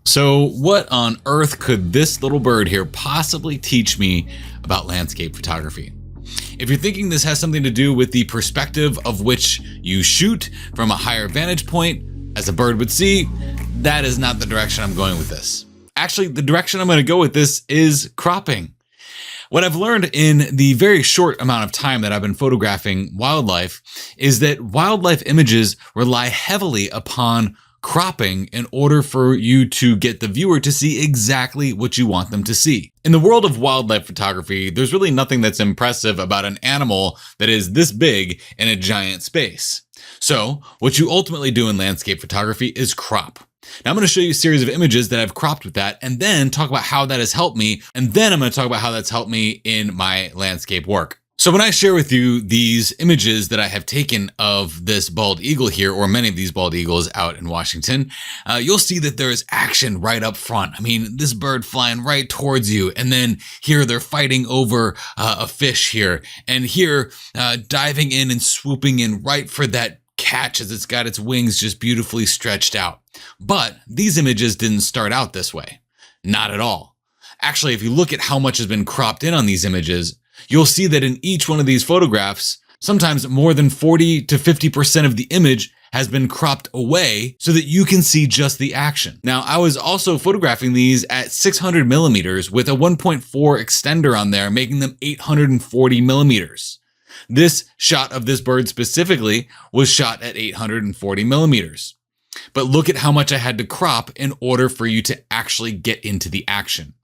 So what on earth could this little bird here possibly teach me about landscape photography? If you're thinking this has something to do with the perspective of which you shoot from a higher vantage point, as a bird would see, that is not the direction I'm going with this. Actually, the direction I'm going to go with this is cropping. What I've learned in the very short amount of time that I've been photographing wildlife is that wildlife images rely heavily upon cropping in order for you to get the viewer to see exactly what you want them to see. In the world of wildlife photography, there's really nothing that's impressive about an animal that is this big in a giant space. So what you ultimately do in landscape photography is crop. Now I'm going to show you a series of images that I've cropped with that and then talk about how that has helped me. And then I'm going to talk about how that's helped me in my landscape work. So when I share with you these images that I have taken of this bald eagle here, or many of these bald eagles out in Washington, you'll see that there is action right up front. I mean, this bird flying right towards you, and then here they're fighting over a fish here, and here diving in and swooping in right for that catch as it's got its wings just beautifully stretched out. But these images didn't start out this way. Not at all. Actually, if you look at how much has been cropped in on these images, you'll see that in each one of these photographs, sometimes more than 40 to 50% of the image has been cropped away so that you can see just the action. Now, I was also photographing these at 600 millimeters with a 1.4 extender on there, making them 840 millimeters. This shot of this bird specifically was shot at 840 millimeters. But look at how much I had to crop in order for you to actually get into the action.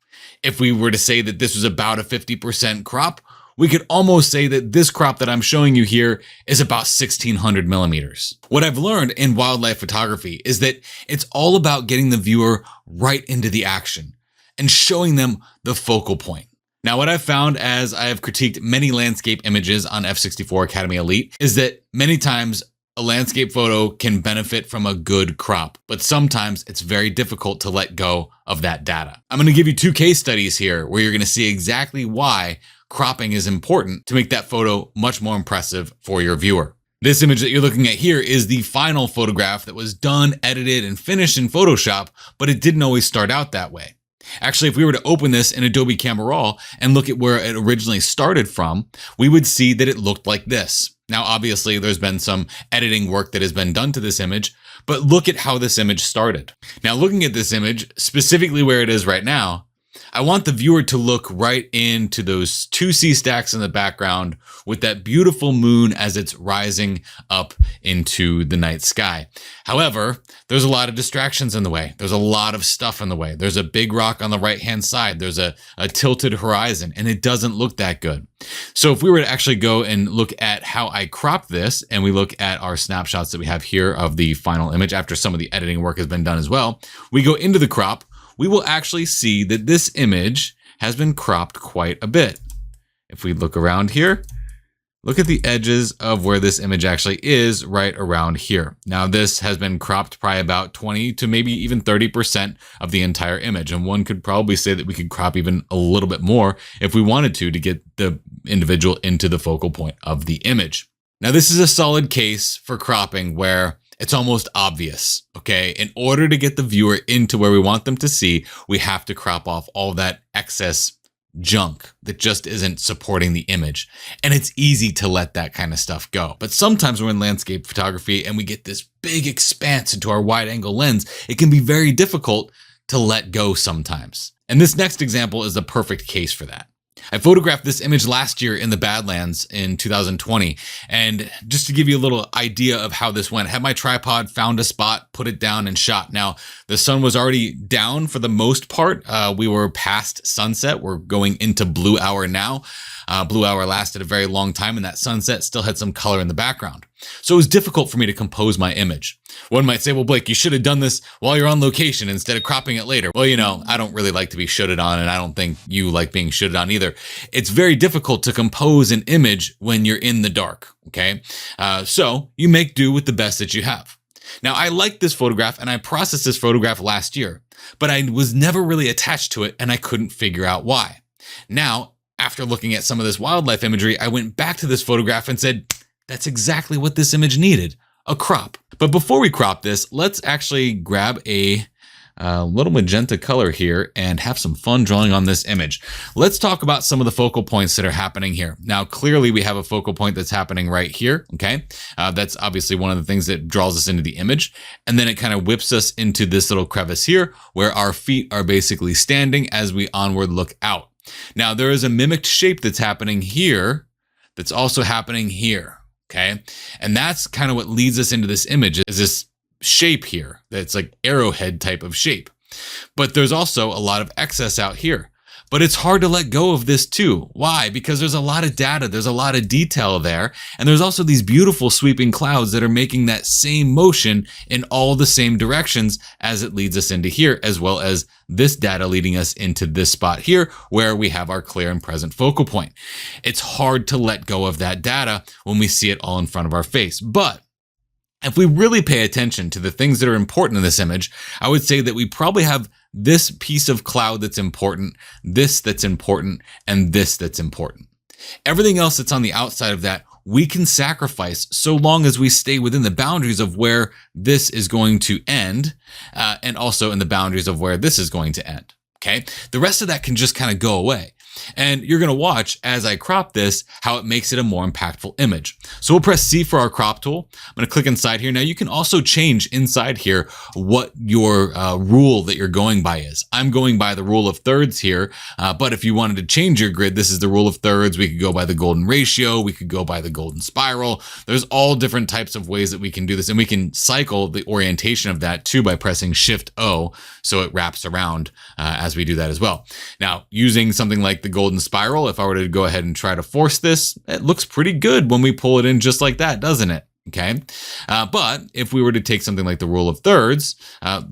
If we were to say that this was about a 50% crop, we could almost say that this crop that I'm showing you here is about 1600 millimeters. What I've learned in wildlife photography is that it's all about getting the viewer right into the action and showing them the focal point. Now, what I've found as I have critiqued many landscape images on F64 Academy Elite is that many times a landscape photo can benefit from a good crop, but sometimes it's very difficult to let go of that data. I'm going to give you two case studies here where you're going to see exactly why cropping is important to make that photo much more impressive for your viewer. This image that you're looking at here is the final photograph that was done, edited, and finished in Photoshop, but it didn't always start out that way. Actually, if we were to open this in Adobe Camera Raw and look at where it originally started from, we would see that it looked like this. Now, obviously, there's been some editing work that has been done to this image, but look at how this image started. Now, looking at this image, specifically where it is right now, I want the viewer to look right into those two sea stacks in the background with that beautiful moon as it's rising up into the night sky. However, there's a lot of distractions in the way. There's a lot of stuff in the way. There's a big rock on the right-hand side. There's a tilted horizon, and it doesn't look that good. So if we were to actually go and look at how I cropped this, and we look at our snapshots that we have here of the final image after some of the editing work has been done as well, we go into the crop, we will actually see that this image has been cropped quite a bit. If we look around here, look at the edges of where this image actually is right around here. Now this has been cropped probably about 20 to maybe even 30% of the entire image. And one could probably say that we could crop even a little bit more if we wanted to get the individual into the focal point of the image. Now this is a solid case for cropping where it's almost obvious, okay? In order to get the viewer into where we want them to see, we have to crop off all that excess junk that just isn't supporting the image. And it's easy to let that kind of stuff go. But sometimes we're in landscape photography and we get this big expanse into our wide angle lens. It can be very difficult to let go sometimes. And this next example is the perfect case for that. I photographed this image last year in the Badlands in 2020. And just to give you a little idea of how this went, I had my tripod, found a spot, put it down and shot. Now, the sun was already down for the most part. We were past sunset. We're going into blue hour now. Blue hour lasted a very long time and that sunset still had some color in the background. So it was difficult for me to compose my image. One might say, well, Blake, you should have done this while you're on location instead of cropping it later. Well, you know, I don't really like to be shooted on and I don't think you like being shooted on either. It's very difficult to compose an image when you're in the dark, okay? So you make do with the best that you have. Now, I liked this photograph and I processed this photograph last year, but I was never really attached to it and I couldn't figure out why. Now, after looking at some of this wildlife imagery, I went back to this photograph and said, that's exactly what this image needed, a crop. But before we crop this, let's actually grab a a little magenta color here and have some fun drawing on this image. Let's talk about some of the focal points that are happening here. Now, clearly we have a focal point that's happening right here, okay? That's obviously one of the things that draws us into the image. And then it kind of whips us into this little crevice here where our feet are basically standing as we onward look out. Now, there is a mimicked shape that's happening here that's also happening here, okay? And that's kind of what leads us into this image, is this shape here that's like arrowhead type of shape. But there's also a lot of excess out here. But it's hard to let go of this too. Why? Because there's a lot of data, there's a lot of detail there, and there's also these beautiful sweeping clouds that are making that same motion in all the same directions as it leads us into here, as well as this data leading us into this spot here where we have our clear and present focal point. It's hard to let go of that data when we see it all in front of our face. But if we really pay attention to the things that are important in this image, I would say that we probably have this piece of cloud that's important, this that's important, and this that's important. Everything else that's on the outside of that, we can sacrifice so long as we stay within the boundaries of where this is going to end, and also in the boundaries of where this is going to end. Okay, the rest of that can just kind of go away. And you're going to watch as I crop this, how it makes it a more impactful image. So we'll press C for our crop tool. I'm going to click inside here. Now you can also change inside here what your rule that you're going by is. I'm going by the rule of thirds here. But if you wanted to change your grid, this is the rule of thirds. We could go by the golden ratio. We could go by the golden spiral. There's all different types of ways that we can do this. And we can cycle the orientation of that too by pressing Shift O. So it wraps around as we do that as well. Now, using something like the golden spiral, if I were to go ahead and try to force this, it looks pretty good when we pull it in just like that, doesn't it? Okay. But if we were to take something like the rule of thirds,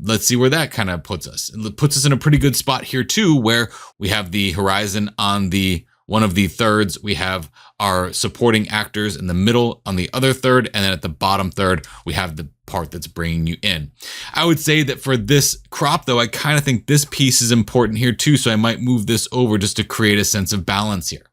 let's see where that kind of puts us. It puts us in a pretty good spot here too, where we have the horizon on the one of the thirds, we have our supporting actors in the middle on the other third, and then at the bottom third, we have the part that's bringing you in. I would say that for this crop though, I kind of think this piece is important here too, so I might move this over just to create a sense of balance here.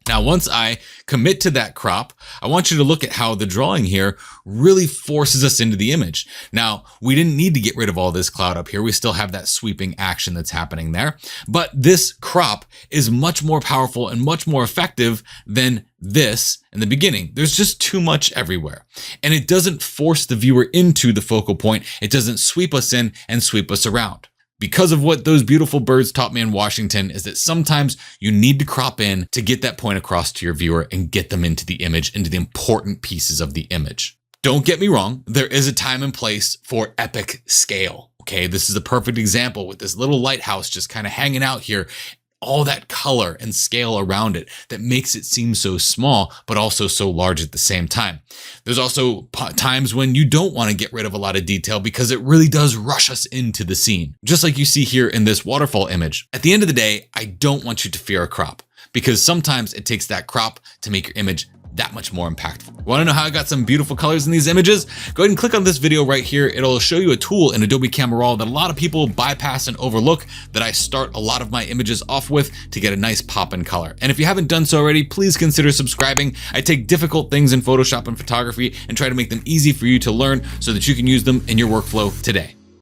Now, once I commit to that crop, I want you to look at how the drawing here really forces us into the image. Now, we didn't need to get rid of all this cloud up here. We still have that sweeping action that's happening there. But this crop is much more powerful and much more effective than this in the beginning. There's just too much everywhere. And it doesn't force the viewer into the focal point. It doesn't sweep us in and sweep us around. Because of what those beautiful birds taught me in Washington is that sometimes you need to crop in to get that point across to your viewer and get them into the image, into the important pieces of the image. Don't get me wrong, there is a time and place for epic scale. Okay, this is a perfect example with this little lighthouse just kind of hanging out here. All that color and scale around it that makes it seem so small, but also so large at the same time. There's also times when you don't want to get rid of a lot of detail because it really does rush us into the scene. Just like you see here in this waterfall image. At the end of the day, I don't want you to fear a crop because sometimes it takes that crop to make your image that much more impactful. Want to know how I got some beautiful colors in these images? Go ahead and click on this video right here. It'll show you a tool in Adobe Camera Raw that a lot of people bypass and overlook that I start a lot of my images off with to get a nice pop in color. And if you haven't done so already, please consider subscribing. I take difficult things in Photoshop and photography and try to make them easy for you to learn so that you can use them in your workflow today.